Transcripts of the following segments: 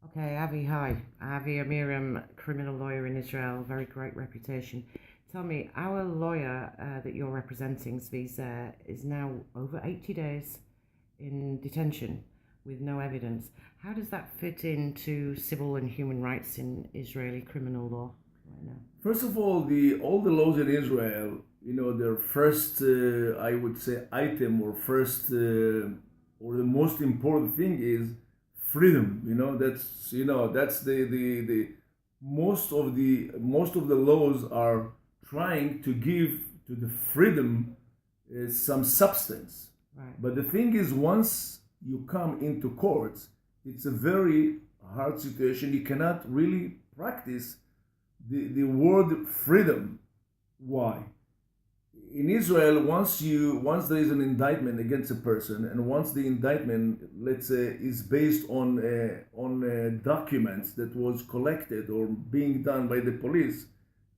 Okay, Avi, hi. Avi Amiram, criminal lawyer in Israel, very great reputation. Tell me, our lawyer that you're representing, Zvi, is now over 80 days in detention with no evidence. How does that fit into civil and human rights in Israeli criminal law right now? First of all the laws in Israel, their first, I would say, item or first or the most important thing is freedom. That's the most of the laws are trying to give to the freedom some substance. Right. But the thing is, once you come into courts, it's a very hard situation. You cannot really practice the word freedom. Why? In Israel, once there is an indictment against a person, and once the indictment, let's say, is based on documents that was collected or being done by the police,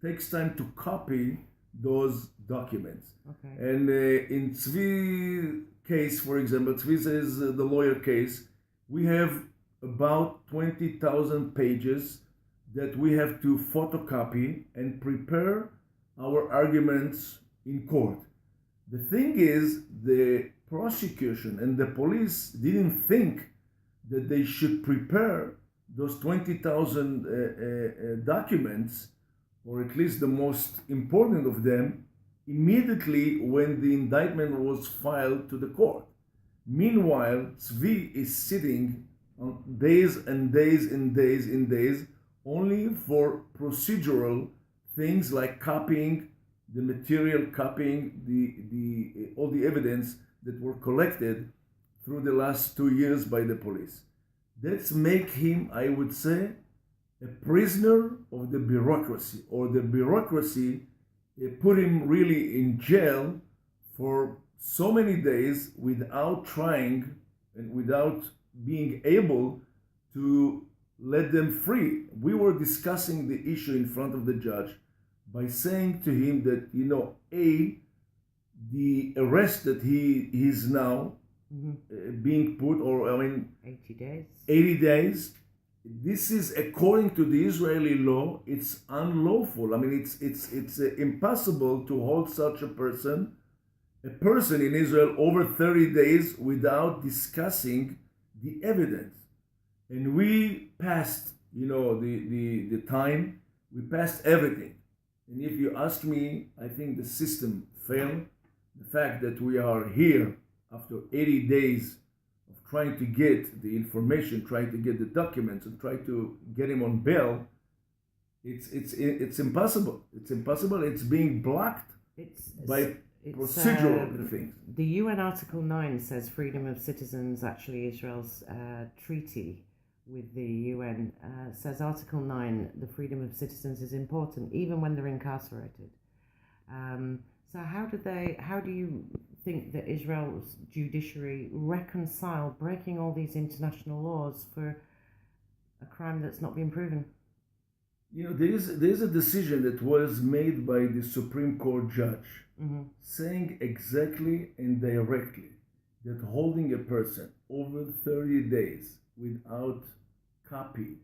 takes time to copy those documents. Okay. And in Tzvi case, for example, Tzvi says the lawyer case, we have about 20,000 pages that we have to photocopy and prepare our arguments in court. The thing is, the prosecution and the police didn't think that they should prepare those 20,000 documents, or at least the most important of them, immediately when the indictment was filed to the court. Meanwhile, Tzvi is sitting on days and days and days and days only for procedural things like copying the material, copying the all the evidence that were collected through the last 2 years by the police. That's make him, I would say, a prisoner of the bureaucracy, or the bureaucracy put him really in jail for so many days without trying and without being able to let them free. We were discussing the issue in front of the judge by saying to him that, the arrest that he is now being put, or 80 days. 80 days, this is according to the Israeli law, it's unlawful. It's impossible to hold such a person in Israel over 30 days without discussing the evidence. And we passed, the time, we passed everything. And if you ask me, I think the system failed. The fact that we are here after 80 days of trying to get the information, trying to get the documents, and try to get him on bail, it's impossible. It's impossible. It's being blocked by procedural things. The UN Article 9 says freedom of citizens, actually Israel's treaty with the UN says Article 9, the freedom of citizens is important even when they're incarcerated. So how do you think that Israel's judiciary reconcile breaking all these international laws for a crime that's not been proven? There's a decision that was made by the Supreme Court judge saying exactly and directly that holding a person over 30 days without copy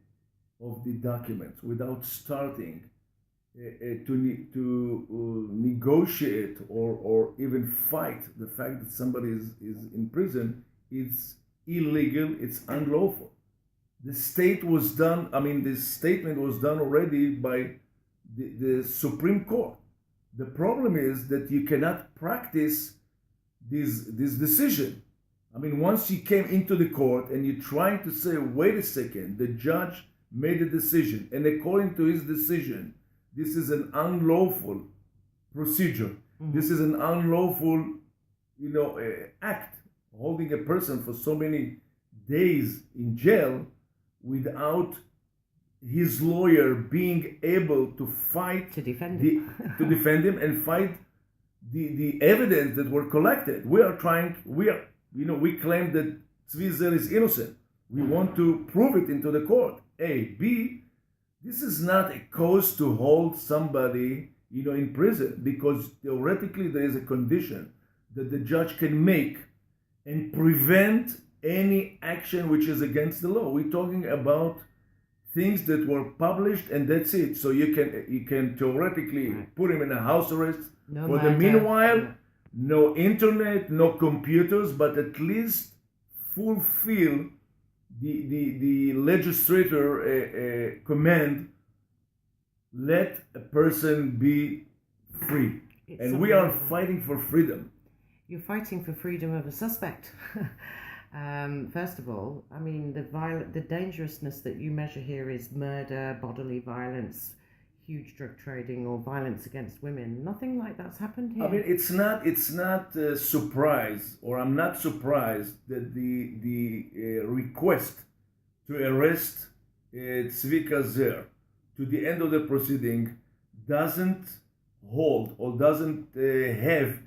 of the documents, without starting to negotiate or even fight the fact that somebody is in prison, it's illegal, it's unlawful. This statement was done already by the Supreme Court. The problem is that you cannot practice this decision. Once you came into the court and you're trying to say, wait a second, the judge made a decision, and according to his decision, this is an unlawful procedure. This is an unlawful, act, holding a person for so many days in jail without his lawyer being able to fight to defend him, and fight the evidence that were collected. We claim that Tzvi Zer is innocent. We want to prove it into the court. A. B. This is not a cause to hold somebody, in prison, because theoretically there is a condition that the judge can make and prevent any action which is against the law. We're talking about things that were published, and that's it. So you can theoretically put him in a house arrest for the meanwhile. No internet, no computers, but at least fulfill the legislator command, let a person be free. And we are fighting for freedom. You're fighting for freedom of a suspect. First of all, I mean, the dangerousness that you measure here is murder, bodily violence, huge drug trading, or violence against women. Nothing like that's happened here. I mean, it's not a surprise, or I'm not surprised that the request to arrest Tzvika Zer to the end of the proceeding doesn't hold or doesn't have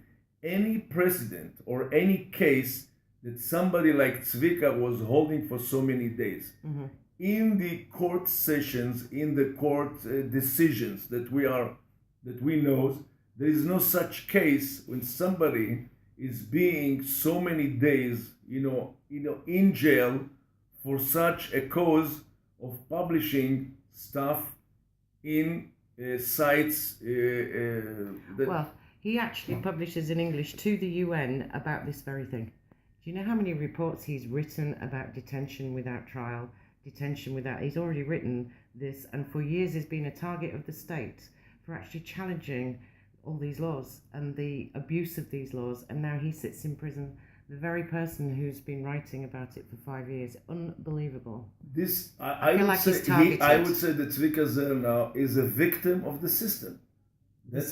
any precedent or any case that somebody like Tzvika was holding for so many days. Mm-hmm. In the court sessions, in the court decisions that we know, there is no such case when somebody is being so many days, in jail for such a cause of publishing stuff in sites. Well, he actually publishes in English to the UN about this very thing. Do you know how many reports he's written about detention without trial? He's already written this, and for years he's been a target of the state for actually challenging all these laws and the abuse of these laws, and now he sits in prison. The very person who's been writing about it for 5 years. Unbelievable. I would say that Tzvika Zer now is a victim of the system. The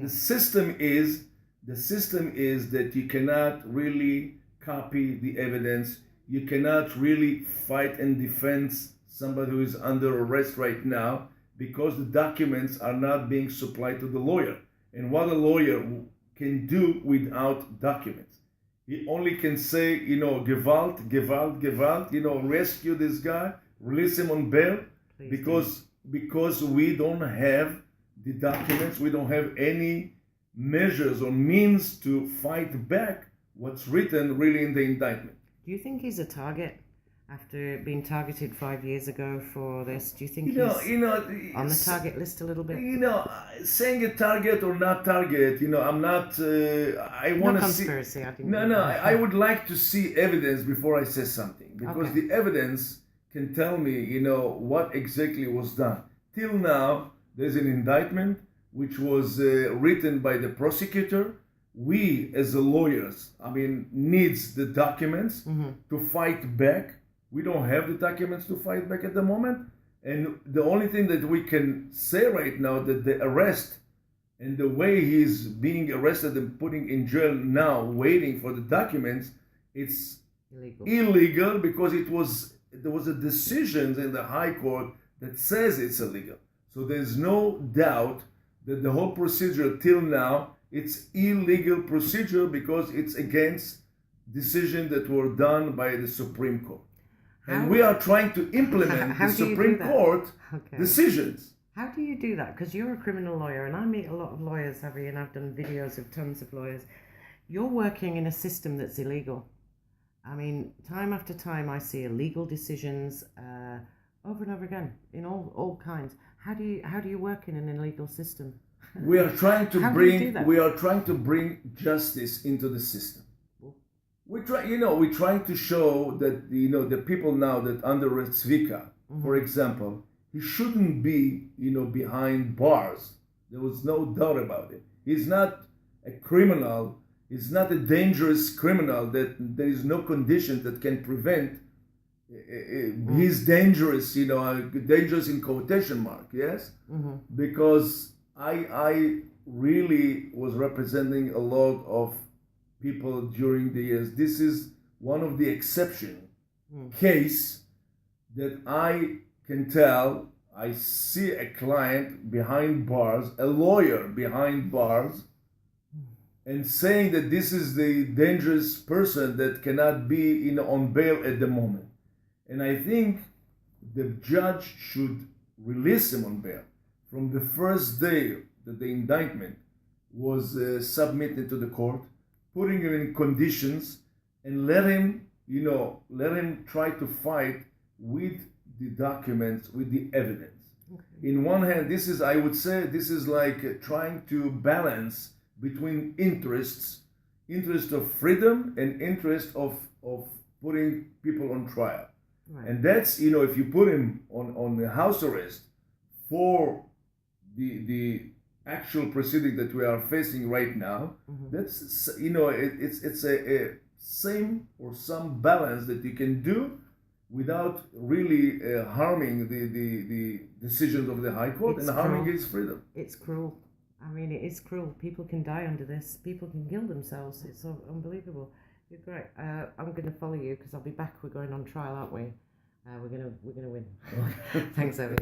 system is that you cannot really copy the evidence. You cannot really fight and defend somebody who is under arrest right now because the documents are not being supplied to the lawyer. And what a lawyer can do without documents? He only can say, Gewalt, rescue this guy, release him on bail, because we don't have the documents, we don't have any measures or means to fight back what's written really in the indictment. Do you think he's a target after being targeted 5 years ago for this? Do you think he's on the target list a little bit? Saying a target or not target, I'm not. I want to see. Conspiracy. I would like to see evidence before I say something, because the evidence can tell me, what exactly was done. Till now, there's an indictment which was written by the prosecutor. We, as the lawyers, needs the documents to fight back. We don't have the documents to fight back at the moment. And the only thing that we can say right now, that the arrest and the way he's being arrested and putting in jail now, waiting for the documents, it's illegal because there was a decision in the High Court that says it's illegal. So there's no doubt that the whole procedure till now, it's illegal procedure because it's against decisions that were done by the Supreme Court. And we are trying to implement the Supreme Court decisions. How do you do that? Because you're a criminal lawyer, and I meet a lot of lawyers, Avi, and I've done videos of tons of lawyers. You're working in a system that's illegal. Time after time, I see illegal decisions over and over again in all kinds. How do you work in an illegal system? We are trying to bring justice into the system. We're trying to show that the people now that under Tzvika, for example, he shouldn't be behind bars. There was no doubt about it. He's not a criminal. He's not a dangerous criminal. That there is no condition that can prevent his dangerous. Dangerous in quotation mark. Yes, because I really was representing a lot of people during the years. This is one of the exception case that I can tell. I see a client behind bars, a lawyer behind bars, and saying that this is the dangerous person that cannot be on bail at the moment. And I think the judge should release him on bail from the first day that the indictment was submitted to the court, putting him in conditions, and let him try to fight with the documents, with the evidence. Okay. In one hand, I would say, this is like trying to balance between interest of freedom and interest of putting people on trial. Right. And that's, if you put him on the house arrest for the actual proceeding that we are facing right now, that's, it's a same or some balance that you can do without really harming the decisions of the High Court and harming his freedom. It's cruel. I mean, it is cruel. People can die under this. People can kill themselves. It's unbelievable. You're great. I'm going to follow you because I'll be back. We're going on trial, aren't we? We're gonna win. Thanks, Avi.